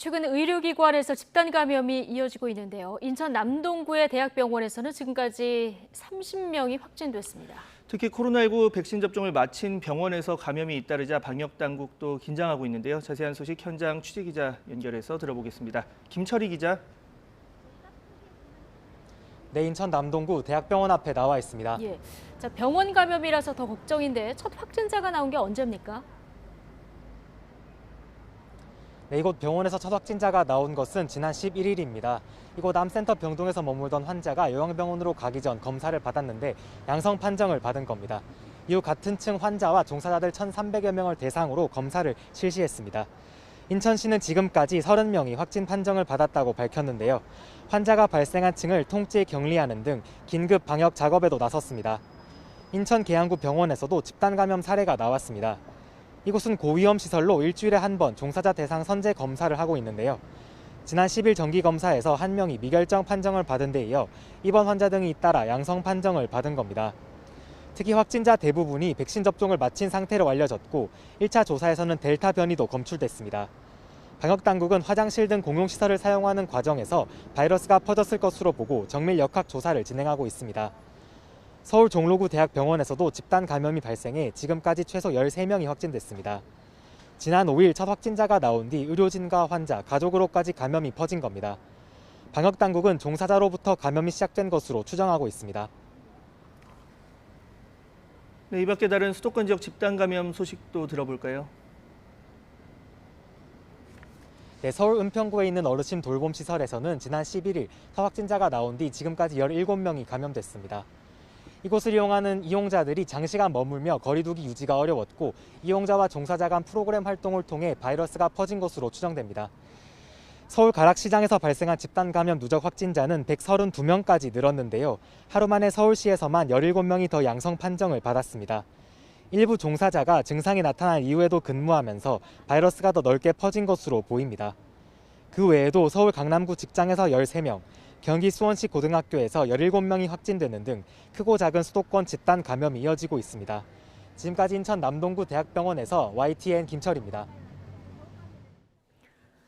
최근 의료기관에서 집단 감염이 이어지고 있는데요. 인천 남동구의 대학병원에서는 지금까지 30명이 확진됐습니다. 특히 코로나19 백신 접종을 마친 병원에서 감염이 잇따르자 방역당국도 긴장하고 있는데요. 자세한 소식 현장 취재기자 연결해서 들어보겠습니다. 김철희 기자. 네, 인천 남동구 대학병원 앞에 나와 있습니다. 예, 자, 병원 감염이라서 더 걱정인데 첫 확진자가 나온 게 언제입니까? 네, 이곳 병원에서 첫 확진자가 나온 것은 지난 11일입니다. 이곳 암센터 병동에서 머물던 환자가 요양병원으로 가기 전 검사를 받았는데 양성 판정을 받은 겁니다. 이후 같은 층 환자와 종사자들 1,300여 명을 대상으로 검사를 실시했습니다. 인천시는 지금까지 30명이 확진 판정을 받았다고 밝혔는데요. 환자가 발생한 층을 통째 격리하는 등 긴급 방역 작업에도 나섰습니다. 인천 계양구 병원에서도 집단 감염 사례가 나왔습니다. 이곳은 고위험 시설로 일주일에 한 번 종사자 대상 선제 검사를 하고 있는데요. 지난 10일 정기검사에서 한 명이 미결정 판정을 받은 데 이어 입원 환자 등이 잇따라 양성 판정을 받은 겁니다. 특히 확진자 대부분이 백신 접종을 마친 상태로 알려졌고 1차 조사에서는 델타 변이도 검출됐습니다. 방역당국은 화장실 등 공용시설을 사용하는 과정에서 바이러스가 퍼졌을 것으로 보고 정밀 역학 조사를 진행하고 있습니다. 서울 종로구 대학병원에서도 집단 감염이 발생해 지금까지 최소 13명이 확진됐습니다. 지난 5일 첫 확진자가 나온 뒤 의료진과 환자, 가족으로까지 감염이 퍼진 겁니다. 방역당국은 종사자로부터 감염이 시작된 것으로 추정하고 있습니다. 네, 이 밖에 다른 수도권 지역 집단 감염 소식도 들어볼까요? 네, 서울 은평구에 있는 어르신 돌봄 시설에서는 지난 11일 첫 확진자가 나온 뒤 지금까지 17명이 감염됐습니다. 이곳을 이용하는 이용자들이 장시간 머물며 거리 두기 유지가 어려웠고 이용자와 종사자 간 프로그램 활동을 통해 바이러스가 퍼진 것으로 추정됩니다. 서울 가락시장에서 발생한 집단 감염 누적 확진자는 132명까지 늘었는데요. 하루 만에 서울시에서만 17명이 더 양성 판정을 받았습니다. 일부 종사자가 증상이 나타난 이후에도 근무하면서 바이러스가 더 넓게 퍼진 것으로 보입니다. 그 외에도 서울 강남구 직장에서 13명, 경기 수원시 고등학교에서 17명이 확진되는 등 크고 작은 수도권 집단 감염이 이어지고 있습니다. 지금까지 인천 남동구 대학병원에서 YTN 김철입니다.